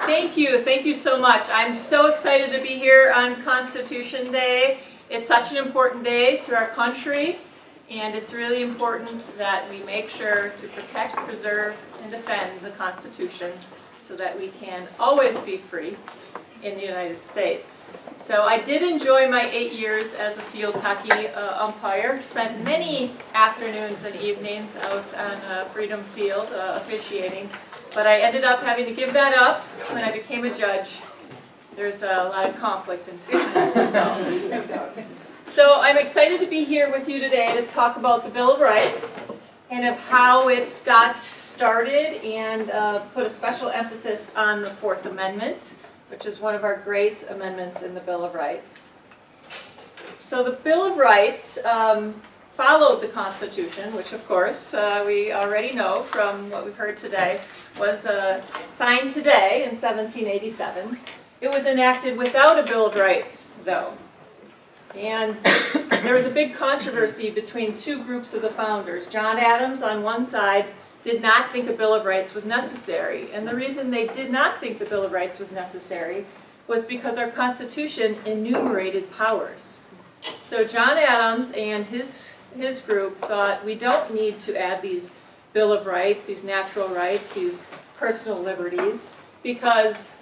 Thank you so much. I'm so excited to be here on Constitution Day. It's such an important day to our country, and it's really important that we make sure to protect, preserve, and defend the Constitution so that we can always be free in the United States. So I did enjoy my 8 years as a field hockey umpire. Spent many afternoons and evenings out on Freedom Field officiating, but I ended up having to give that up when I became a judge. There's a lot of conflict in time. So I'm excited to be here with you today to talk about the Bill of Rights and of how it got started, and put a special emphasis on the Fourth Amendment, which is one of our great amendments in the Bill of Rights. So the Bill of Rights followed the Constitution, which of course we already know from what we've heard today, was signed today in 1787. It was enacted without a Bill of Rights, though. And there was a big controversy between two groups of the founders. John Adams on one side did not think a Bill of Rights was necessary. And the reason they did not think the Bill of Rights was necessary was because our Constitution enumerated powers. So John Adams and his group thought we don't need to add these Bill of Rights, these natural rights, these personal liberties, because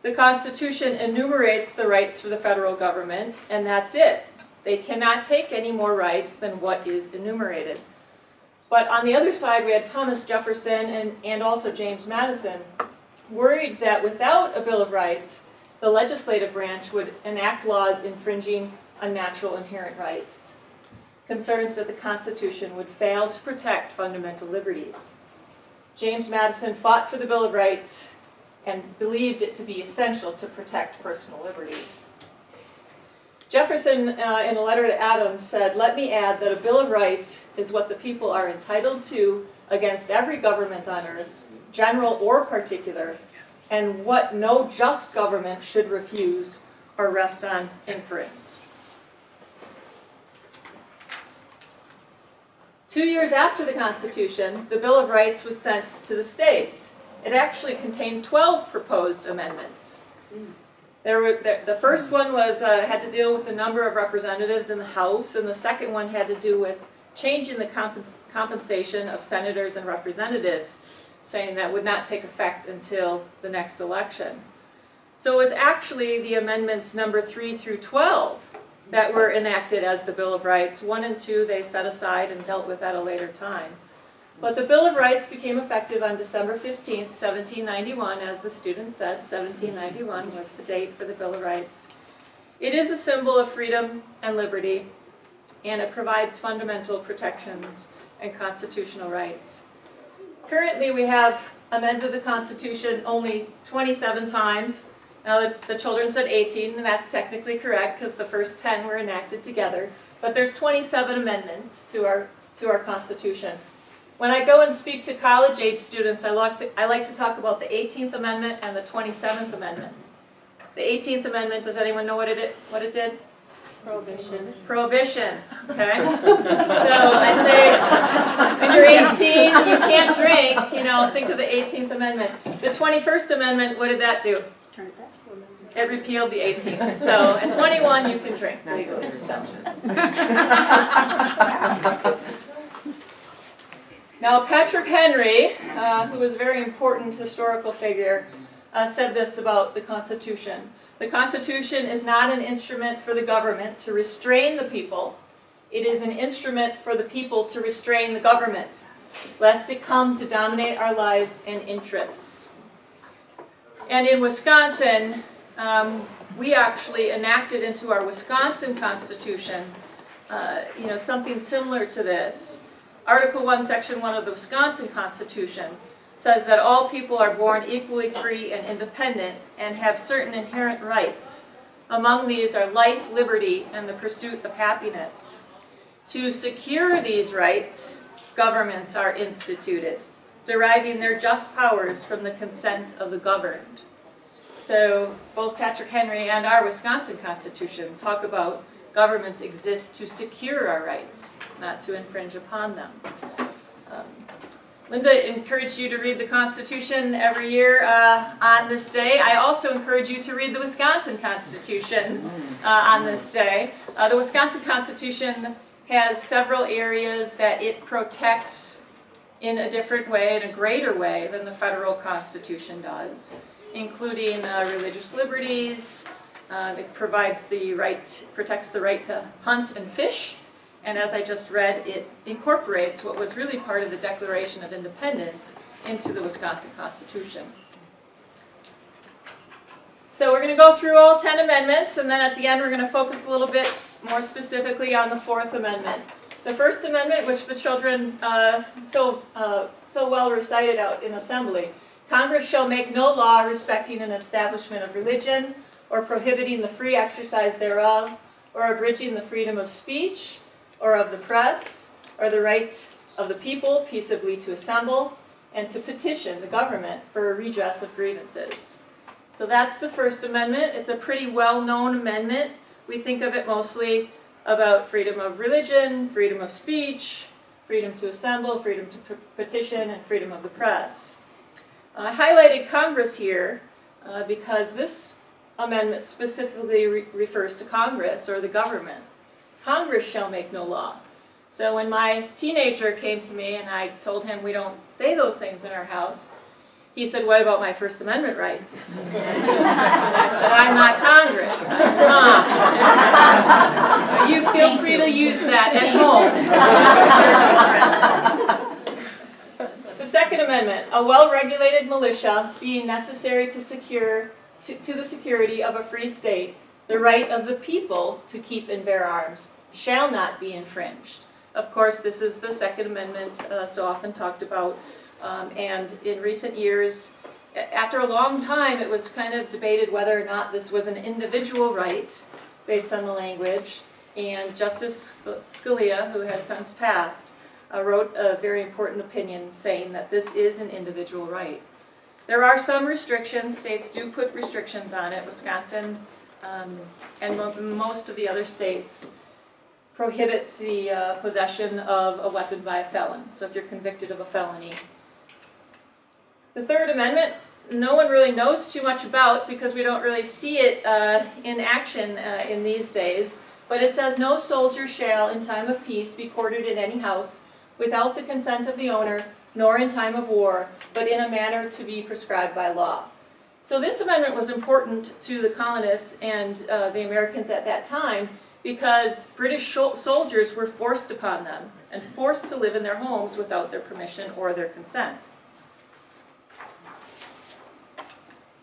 the Constitution enumerates the rights for the federal government, and that's it. They cannot take any more rights than what is enumerated. But on the other side, we had Thomas Jefferson and also James Madison, worried that without a Bill of Rights, the legislative branch would enact laws infringing on natural inherent rights. Concerns that the Constitution would fail to protect fundamental liberties. James Madison fought for the Bill of Rights and believed it to be essential to protect personal liberties. Jefferson, in a letter to Adams, said, "Let me add that a Bill of Rights is what the people are entitled to against every government on earth, general or particular, and what no just government should refuse or rest on inference." 2 years after the Constitution, the Bill of Rights was sent to the states. It actually contained 12 proposed amendments. The first one had to deal with the number of representatives in the House, and the second one had to do with changing the compensation of senators and representatives, saying that would not take effect until the next election. So it was actually the amendments number 3 through 12 that were enacted as the Bill of Rights. 1 and 2 they set aside and dealt with at a later time. But the Bill of Rights became effective on December 15th, 1791, as the student said. 1791 was the date for the Bill of Rights. It is a symbol of freedom and liberty, and it provides fundamental protections and constitutional rights. Currently, we have amended the Constitution only 27 times. Now, the children said 18, and that's technically correct because the first 10 were enacted together. But there's 27 amendments to our Constitution. When I go and speak to college-age students, I like to talk about the 18th Amendment and the 27th Amendment. The 18th Amendment, does anyone know what it did? Prohibition. Prohibition, okay? So I say, when you're 18, you can't drink, think of the 18th Amendment. The 21st Amendment, what did that do? It repealed the 18th. So at 21, you can drink legally. Now, Patrick Henry, who was a very important historical figure, said this about the Constitution. The Constitution is not an instrument for the government to restrain the people. It is an instrument for the people to restrain the government, lest it come to dominate our lives and interests. And in Wisconsin, we actually enacted into our Wisconsin Constitution, something similar to this. Article 1, Section 1 of the Wisconsin Constitution says that all people are born equally free and independent and have certain inherent rights. Among these are life, liberty, and the pursuit of happiness. To secure these rights, governments are instituted, deriving their just powers from the consent of the governed. So both Patrick Henry and our Wisconsin Constitution talk about governments exist to secure our rights, not to infringe upon them. Linda encouraged you to read the Constitution every year on this day. I also encourage you to read the Wisconsin Constitution on this day. The Wisconsin Constitution has several areas that it protects in a different way, in a greater way than the federal Constitution does, including religious liberties. It protects the right to hunt and fish. And as I just read, it incorporates what was really part of the Declaration of Independence into the Wisconsin Constitution. So we're going to go through all 10 amendments, and then at the end we're going to focus a little bit more specifically on the Fourth Amendment. The First Amendment, which the children so well recited out in assembly: Congress shall make no law respecting an establishment of religion, or prohibiting the free exercise thereof, or abridging the freedom of speech, or of the press, or the right of the people peaceably to assemble, and to petition the government for a redress of grievances. So that's the First Amendment. It's a pretty well-known amendment. We think of it mostly about freedom of religion, freedom of speech, freedom to assemble, freedom to petition, and freedom of the press. I highlighted Congress here because this amendment specifically refers to Congress or the government. Congress shall make no law. So when my teenager came to me and I told him we don't say those things in our house, he said, "What about my First Amendment rights?" And I said, "I'm not Congress, I'm mom." So you feel free to use that at home. The Second Amendment: a well-regulated militia being necessary to the security of a free state, the right of the people to keep and bear arms shall not be infringed. Of course, this is the Second Amendment so often talked about, and in recent years, after a long time, it was kind of debated whether or not this was an individual right based on the language, and Justice Scalia, who has since passed, wrote a very important opinion saying that this is an individual right. There are some restrictions. States do put restrictions on it. Wisconsin and most of the other states prohibit the possession of a weapon by a felon. So if you're convicted of a felony. The Third Amendment, no one really knows too much about because we don't really see it in action in these days. But it says, "No soldier shall in time of peace be quartered in any house without the consent of the owner, nor in time of war, but in a manner to be prescribed by law." So this amendment was important to the colonists and the Americans at that time because British soldiers were forced upon them and forced to live in their homes without their permission or their consent.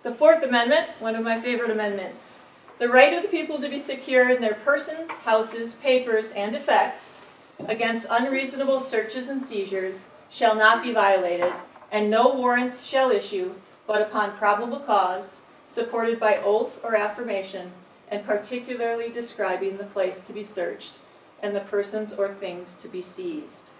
The Fourth Amendment, one of my favorite amendments: the right of the people to be secure in their persons, houses, papers, and effects against unreasonable searches and seizures shall not be violated, and no warrants shall issue but upon probable cause, supported by oath or affirmation, and particularly describing the place to be searched and the persons or things to be seized.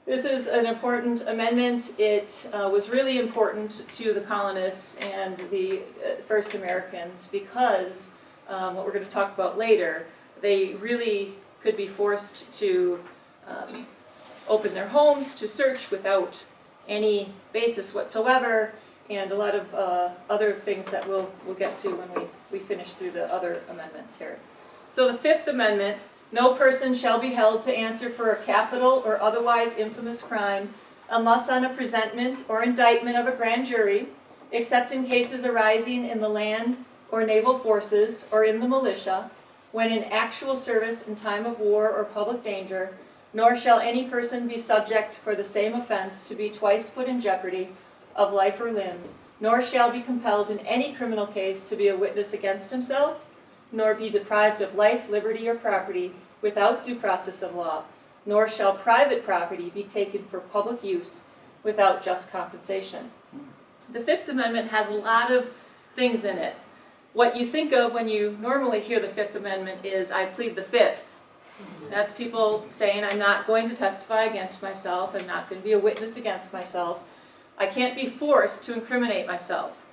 This is an important amendment. It was really important to the colonists and the first Americans because, what we're going to talk about later, they really could be forced to open their homes to search without any basis whatsoever, and a lot of other things that we'll get to when we finish through the other amendments here. So the Fifth Amendment: no person shall be held to answer for a capital or otherwise infamous crime unless on a presentment or indictment of a grand jury, except in cases arising in the land or naval forces or in the militia, when in actual service in time of war or public danger, nor shall any person be subject for the same offense to be twice put in jeopardy of life or limb, nor shall be compelled in any criminal case to be a witness against himself, nor be deprived of life, liberty, or property without due process of law, nor shall private property be taken for public use without just compensation. The Fifth Amendment has a lot of things in it. What you think of when you normally hear the Fifth Amendment is, "I plead the Fifth." That's people saying, "I'm not going to testify against myself, I'm not going to be a witness against myself, I can't be forced to incriminate myself."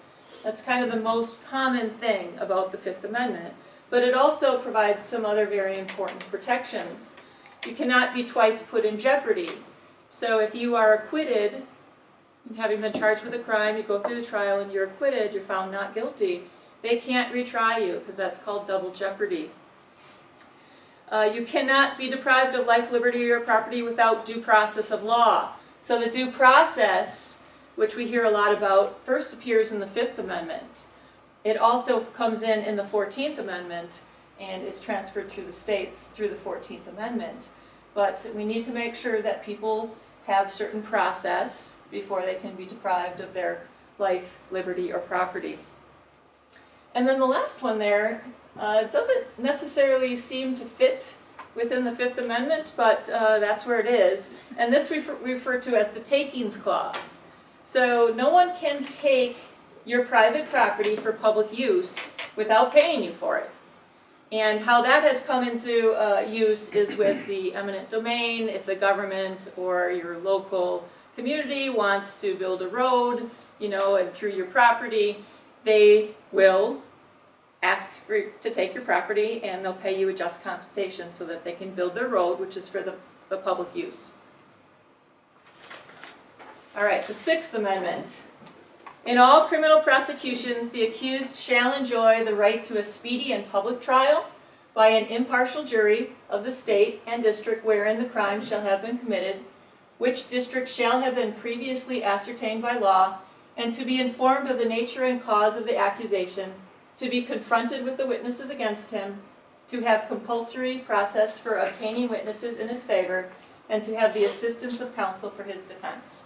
That's kind of the most common thing about the Fifth Amendment. But it also provides some other very important protections. You cannot be twice put in jeopardy. So if you are acquitted, having been charged with a crime, you go through the trial and you're acquitted, you're found not guilty, they can't retry you because that's called double jeopardy. You cannot be deprived of life, liberty, or property without due process of law. So the due process, which we hear a lot about, first appears in the Fifth Amendment. It also comes in the 14th Amendment and is transferred through the states through the 14th Amendment. But we need to make sure that people have certain process before they can be deprived of their life, liberty, or property. And then the last one there doesn't necessarily seem to fit within the Fifth Amendment, but that's where it is. And this we refer to as the takings clause. So no one can take your private property for public use without paying you for it. And how that has come into use is with the eminent domain. If the government or your local community wants to build a road, and through your property, they will ask to take your property and they'll pay you a just compensation so that they can build their road, which is for the public use. All right, the Sixth Amendment. In all criminal prosecutions, the accused shall enjoy the right to a speedy and public trial by an impartial jury of the state and district wherein the crime shall have been committed, which district shall have been previously ascertained by law, and to be informed of the nature and cause of the accusation, to be confronted with the witnesses against him, to have compulsory process for obtaining witnesses in his favor, and to have the assistance of counsel for his defense.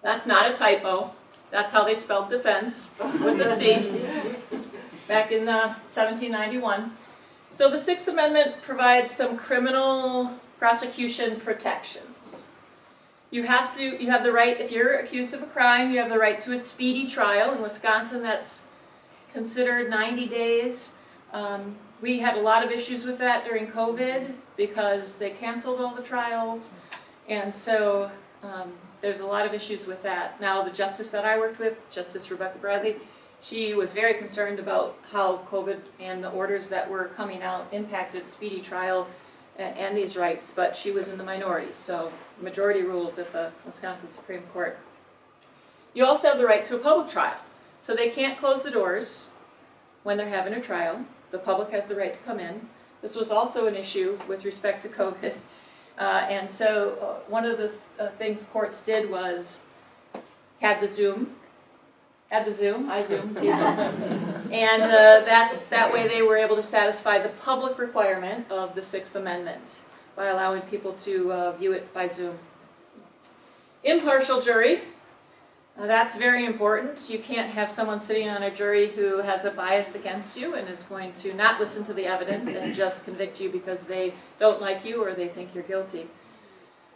That's not a typo. That's how they spelled defense, with a C, back in 1791. So the Sixth Amendment provides some criminal prosecution protections. You have the right, if you're accused of a crime, you have the right to a speedy trial. In Wisconsin, that's considered 90 days. We had a lot of issues with that during COVID because they canceled all the trials, and so there's a lot of issues with that. Now, the justice that I worked with, Justice Rebecca Bradley, she was very concerned about how COVID and the orders that were coming out impacted speedy trial and these rights, but she was in the minority, so majority rules at the Wisconsin Supreme Court. You also have the right to a public trial, so they can't close the doors when they're having a trial. The public has the right to come in. This was also an issue with respect to COVID. And so one of the things courts did was had the Zoom, I Zoomed, and that way they were able to satisfy the public requirement of the Sixth Amendment by allowing people to view it by Zoom. Impartial jury, that's very important. You can't have someone sitting on a jury who has a bias against you and is going to not listen to the evidence and just convict you because they don't like you or they think you're guilty.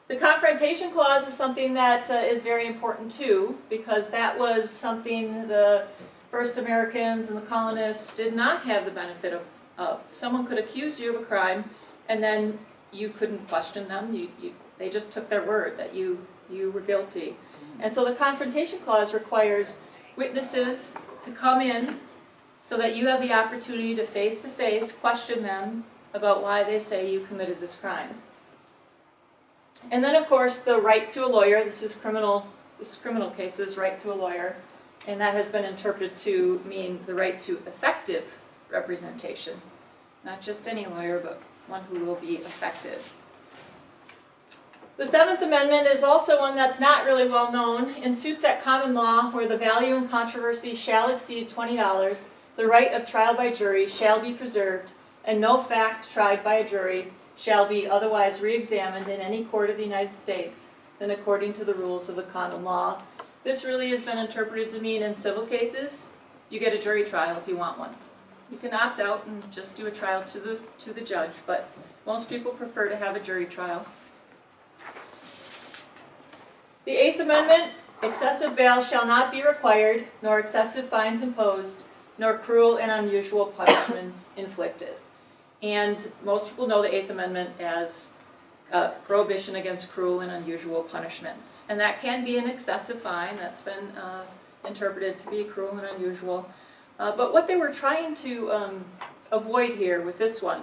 The Confrontation Clause is something that is very important too, because that was something the first Americans and the colonists did not have the benefit of. Someone could accuse you of a crime and then you couldn't question them. They just took their word that you were guilty. And so the Confrontation Clause requires witnesses to come in so that you have the opportunity to face question them about why they say you committed this crime. And then, of course, the right to a lawyer. This is criminal cases, right to a lawyer, and that has been interpreted to mean the right to effective representation. Not just any lawyer, but one who will be effective. The Seventh Amendment is also one that's not really well known. In suits at common law, where the value in controversy shall exceed $20, the right of trial by jury shall be preserved, and no fact tried by a jury shall be otherwise re-examined in any court of the United States than according to the rules of the common law. This really has been interpreted to mean in civil cases, you get a jury trial if you want one. You can opt out and just do a trial to the judge, but most people prefer to have a jury trial. The Eighth Amendment, excessive bail shall not be required, nor excessive fines imposed, nor cruel and unusual punishments inflicted. And most people know the Eighth Amendment as prohibition against cruel and unusual punishments. And that can be an excessive fine. That's been interpreted to be cruel and unusual. But what they were trying to avoid here with this one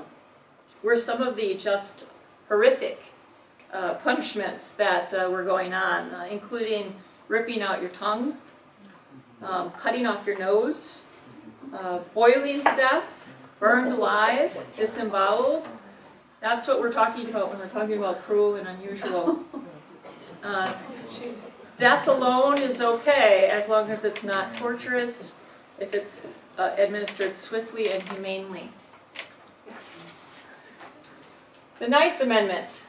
were some of the just horrific punishments that were going on, including ripping out your tongue, cutting off your nose, boiling to death, burned alive, disemboweled. That's what we're talking about when we're talking about cruel and unusual. Death alone is okay as long as it's not torturous, if it's administered swiftly and humanely. The Ninth Amendment.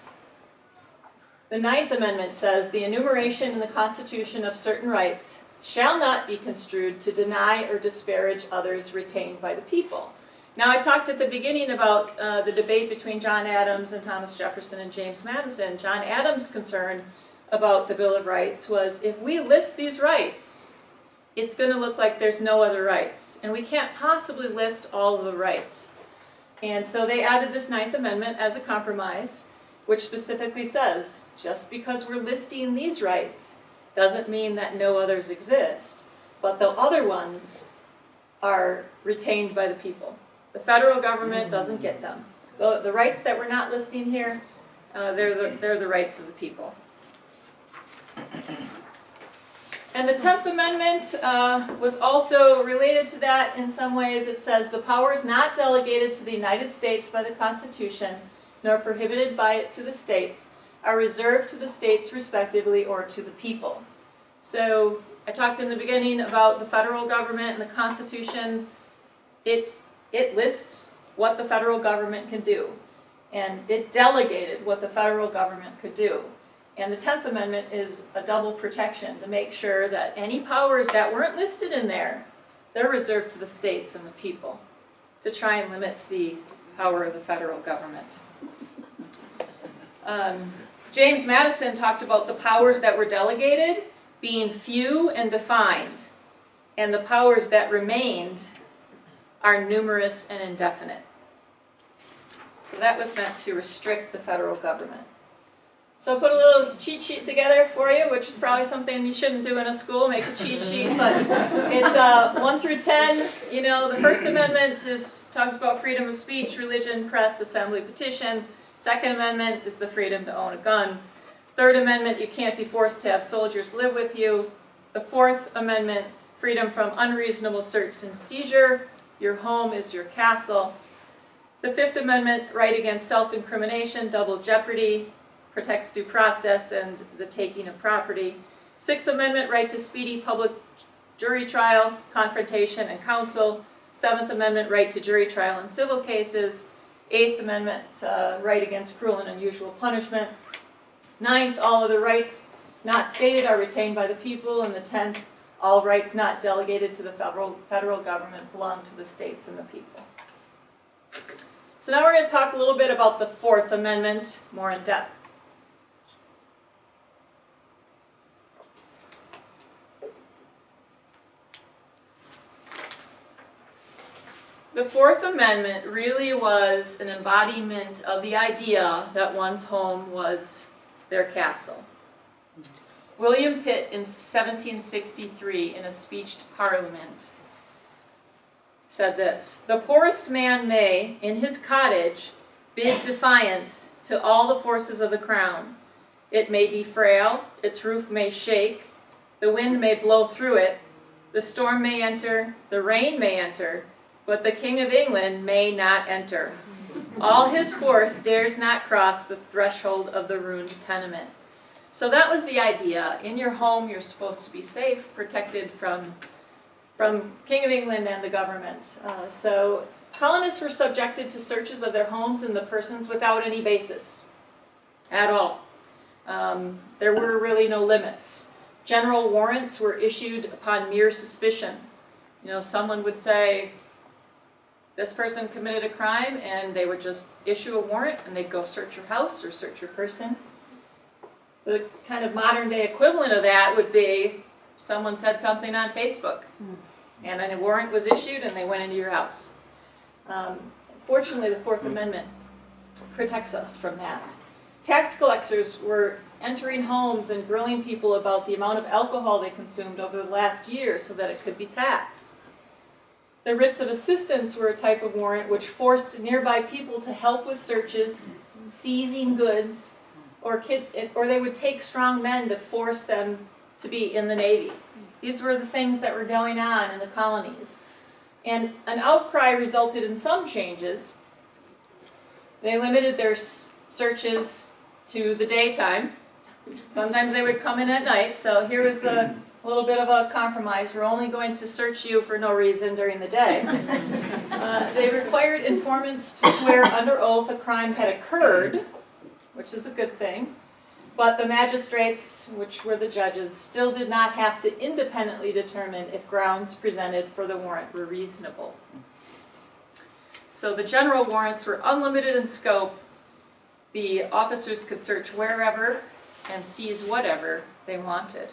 The Ninth Amendment says the enumeration in the Constitution of certain rights shall not be construed to deny or disparage others retained by the people. Now, I talked at the beginning about the debate between John Adams and Thomas Jefferson and James Madison. John Adams' concern about the Bill of Rights was, if we list these rights, it's going to look like there's no other rights, and we can't possibly list all of the rights. And so they added this Ninth Amendment as a compromise, which specifically says, just because we're listing these rights doesn't mean that no others exist, but the other ones are retained by the people. The federal government doesn't get them. The rights that we're not listing here, they're the rights of the people. And the 10th Amendment was also related to that in some ways. It says, the powers not delegated to the United States by the Constitution, nor prohibited by it to the states, are reserved to the states respectively or to the people. So I talked in the beginning about the federal government and the Constitution. It lists what the federal government can do, and it delegated what the federal government could do. And the 10th Amendment is a double protection to make sure that any powers that weren't listed in there, they're reserved to the states and the people, to try and limit the power of the federal government. James Madison talked about the powers that were delegated being few and defined, and the powers that remained are numerous and indefinite. So that was meant to restrict the federal government. So I put a little cheat sheet together for you, which is probably something you shouldn't do in a school, make a cheat sheet, but it's 1 through 10. You know, the First Amendment talks about freedom of speech, religion, press, assembly, petition. Second Amendment is the freedom to own a gun. Third Amendment, you can't be forced to have soldiers live with you. The Fourth Amendment, freedom from unreasonable search and seizure. Your home is your castle. The Fifth Amendment, right against self-incrimination, double jeopardy, protects due process and the taking of property. Sixth Amendment, right to speedy public jury trial, confrontation, and counsel. Seventh Amendment, right to jury trial in civil cases. Eighth Amendment, right against cruel and unusual punishment. Ninth, all other rights not stated are retained by the people. And the 10th, all rights not delegated to the federal government belong to the states and the people. So now we're going to talk a little bit about the Fourth Amendment more in depth. The Fourth Amendment really was an embodiment of the idea that one's home was their castle. William Pitt in 1763, in a speech to Parliament, said this: "The poorest man may, in his cottage, bid defiance to all the forces of the crown. It may be frail, its roof may shake, the wind may blow through it, the storm may enter, the rain may enter, but the King of England may not enter. All his force dares not cross the threshold of the ruined tenement." So that was the idea. In your home, you're supposed to be safe, protected from King of England and the government. So colonists were subjected to searches of their homes and the persons without any basis at all. There were really no limits. General warrants were issued upon mere suspicion. You know, someone would say, this person committed a crime, and they would just issue a warrant, and they'd go search your house or search your person. The kind of modern day equivalent of that would be someone said something on Facebook, and then a warrant was issued, and they went into your house. Fortunately, the Fourth Amendment protects us from that. Tax collectors were entering homes and grilling people about the amount of alcohol they consumed over the last year so that it could be taxed. The writs of assistance were a type of warrant which forced nearby people to help with searches, seizing goods, or they would take strong men to force them to be in the Navy. These were the things that were going on in the colonies. And an outcry resulted in some changes. They limited their searches to the daytime. Sometimes they would come in at night, so here was a little bit of a compromise. We're only going to search you for no reason during the day. They required informants to swear under oath a crime had occurred, which is a good thing. But the magistrates, which were the judges, still did not have to independently determine if grounds presented for the warrant were reasonable. So the general warrants were unlimited in scope. The officers could search wherever and seize whatever they wanted.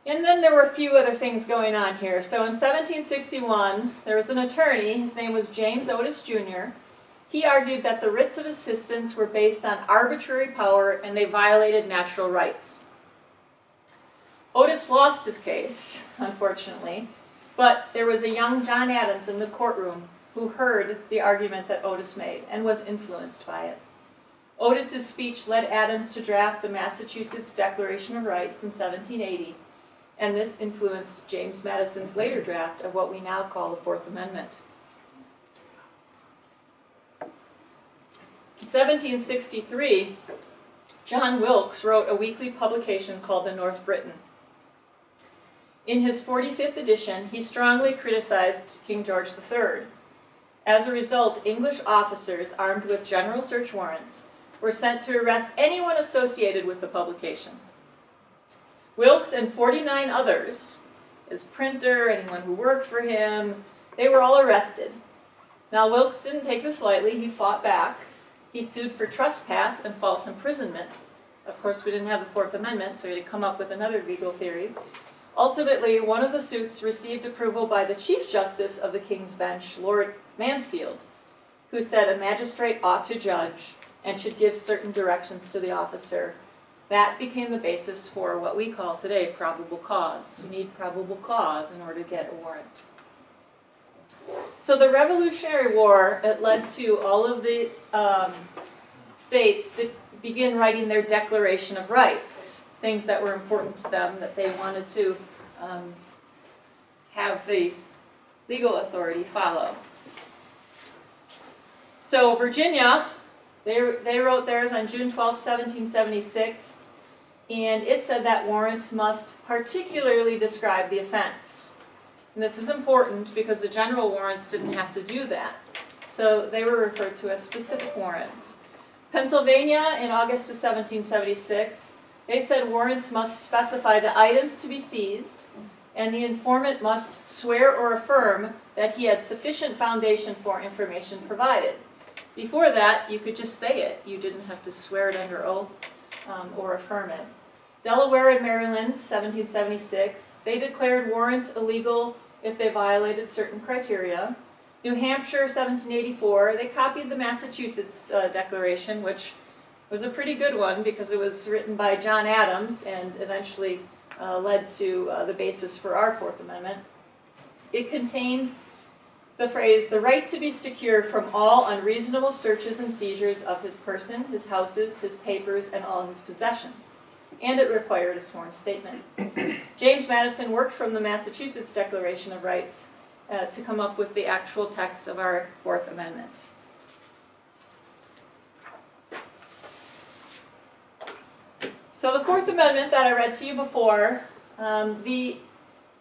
And then there were a few other things going on here. So in 1761, there was an attorney, his name was James Otis Jr., he argued that the writs of assistance were based on arbitrary power and they violated natural rights. Otis lost his case, unfortunately, but there was a young John Adams in the courtroom who heard the argument that Otis made and was influenced by it. Otis's speech led Adams to draft the Massachusetts Declaration of Rights in 1780, and this influenced James Madison's later draft of what we now call the Fourth Amendment. In 1763, John Wilkes wrote a weekly publication called the North Briton. In his 45th edition, he strongly criticized King George III. As a result, English officers armed with general search warrants were sent to arrest anyone associated with the publication. Wilkes and 49 others, his printer, anyone who worked for him, they were all arrested. Now, Wilkes didn't take this lightly. He fought back. He sued for trespass and false imprisonment. Of course, we didn't have the Fourth Amendment, so he had to come up with another legal theory. Ultimately, one of the suits received approval by the Chief Justice of the King's Bench, Lord Mansfield, who said a magistrate ought to judge and should give certain directions to the officer. That became the basis for what we call today probable cause. You need probable cause in order to get a warrant. So the Revolutionary War, it led to all of the states to begin writing their Declaration of Rights, things that were important to them that they wanted to have the legal authority follow. So Virginia, they wrote theirs on June 12, 1776, and it said that warrants must particularly describe the offense. And this is important because the general warrants didn't have to do that. So they were referred to as specific warrants. Pennsylvania, in August of 1776, they said warrants must specify the items to be seized, and the informant must swear or affirm that he had sufficient foundation for information provided. Before that, you could just say it. You didn't have to swear it under oath or affirm it. Delaware and Maryland, 1776, they declared warrants illegal if they violated certain criteria. New Hampshire, 1784, they copied the Massachusetts Declaration, which was a pretty good one because it was written by John Adams and eventually led to the basis for our Fourth Amendment. It contained the phrase, "the right to be secured from all unreasonable searches and seizures of his person, his houses, his papers, and all his possessions." And it required a sworn statement. James Madison worked from the Massachusetts Declaration of Rights to come up with the actual text of our Fourth Amendment. So the Fourth Amendment that I read to you before, the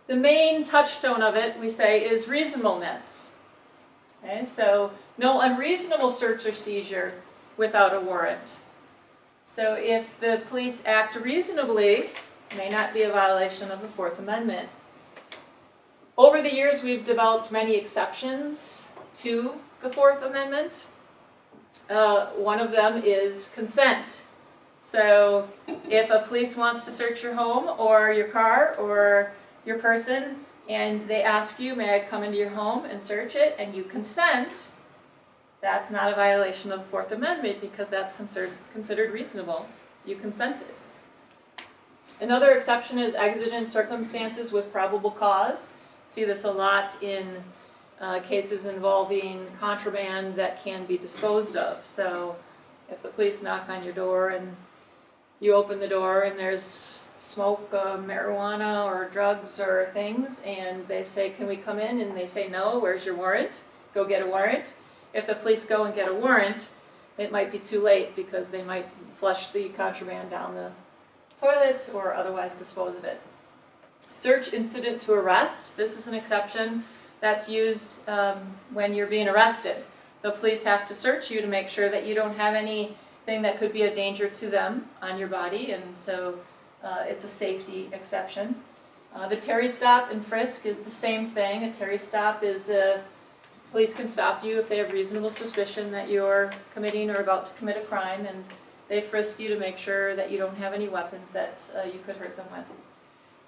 main touchstone of it, we say, is reasonableness. Okay, so no unreasonable search or seizure without a warrant. So if the police act reasonably, it may not be a violation of the Fourth Amendment. Over the years, we've developed many exceptions to the Fourth Amendment. One of them is consent. So if a police wants to search your home or your car or your person and they ask you, may I come into your home and search it, and you consent, that's not a violation of the Fourth Amendment because that's considered reasonable. You consented. Another exception is exigent circumstances with probable cause. See this a lot in cases involving contraband that can be disposed of. So If the police knock on your door and you open the door and there's smoke of marijuana or drugs or things, and they say, can we come in? And they say, no, where's your warrant? Go get a warrant. If the police go and get a warrant, it might be too late because they might flush the contraband down the toilet or otherwise dispose of it. Search incident to arrest. This is an exception that's used when you're being arrested. The police have to search you to make sure that you don't have anything that could be a danger to them on your body, and so it's a safety exception. The Terry stop and frisk is the same thing. A Terry stop is police can stop you if they have reasonable suspicion that you're committing or about to commit a crime, and they frisk you to make sure that you don't have any weapons that you could hurt them with.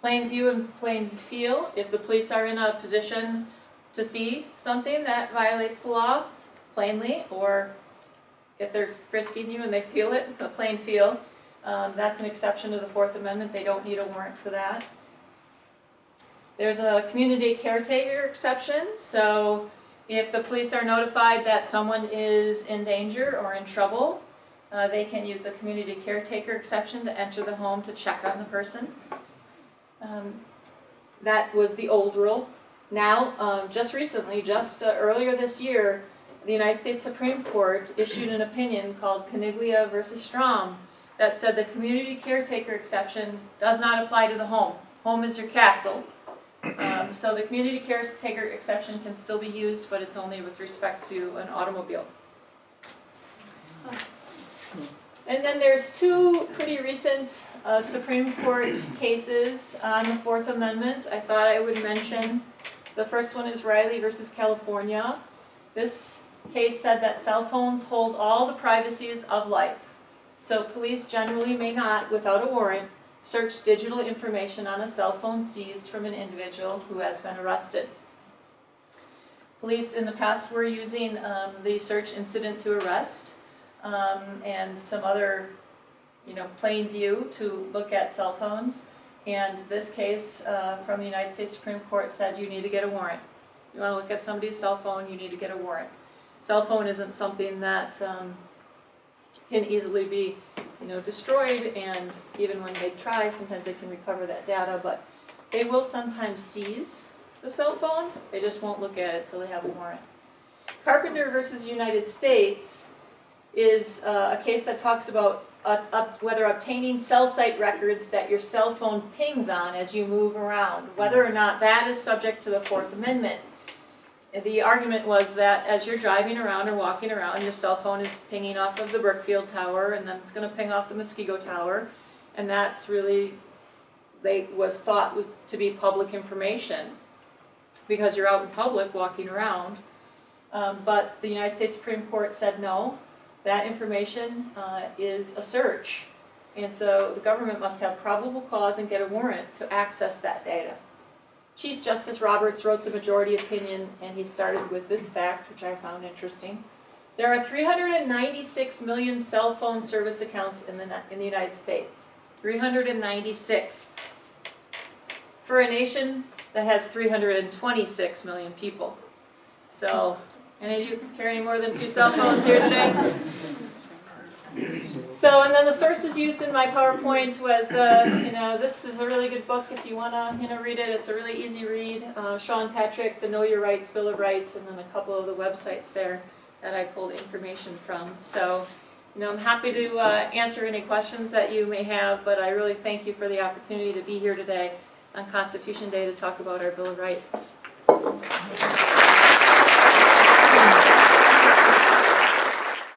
Plain view and plain feel. If the police are in a position to see something that violates the law plainly, or if they're frisking you and they feel it, a plain feel, that's an exception to the Fourth Amendment. They don't need a warrant for that. There's a community caretaker exception. So if the police are notified that someone is in danger or in trouble, they can use the community caretaker exception to enter the home to check on the person. That was the old rule. Now, just recently, earlier this year, the United States Supreme Court issued an opinion called Caniglia versus Strom that said the community caretaker exception does not apply to the home. Home is your castle. So the community caretaker exception can still be used, but it's only with respect to an automobile. And then there's two pretty recent Supreme Court cases on the Fourth Amendment I thought I would mention. The first one is Riley versus California. This case said that cell phones hold all the privacies of life. So police generally may not, without a warrant, search digital information on a cell phone seized from an individual who has been arrested. Police in the past were using the search incident to arrest and some other, plain view to look at cell phones. And this case from the United States Supreme Court said you need to get a warrant. You want to look at somebody's cell phone, you need to get a warrant. Cell phone isn't something that can easily be, destroyed, and even when they try, sometimes they can recover that data, but they will sometimes seize the cell phone. They just won't look at it till they have a warrant. Carpenter versus United States is a case that talks about whether obtaining cell site records that your cell phone pings on as you move around, whether or not that is subject to the Fourth Amendment. The argument was that as you're driving around or walking around, your cell phone is pinging off of the Brookfield tower, and then it's going to ping off the Muskego tower, and that's really, was thought to be public information because you're out in public walking around. But the United States Supreme Court said no, that information is a search, and so the government must have probable cause and get a warrant to access that data. Chief Justice Roberts wrote the majority opinion, and he started with this fact, which I found interesting. There are 396 million cell phone service accounts in the United States. 396. For a nation that has 326 million people. So, any of you carrying more than 2 cell phones here today? So, and then the sources used in my PowerPoint was, this is a really good book if you want to, read it. It's a really easy read. Sean Patrick, the Know Your Rights, Bill of Rights, and then a couple of the websites there that I pulled information from. So, I'm happy to answer any questions that you may have, but I really thank you for the opportunity to be here today on Constitution Day to talk about our Bill of Rights.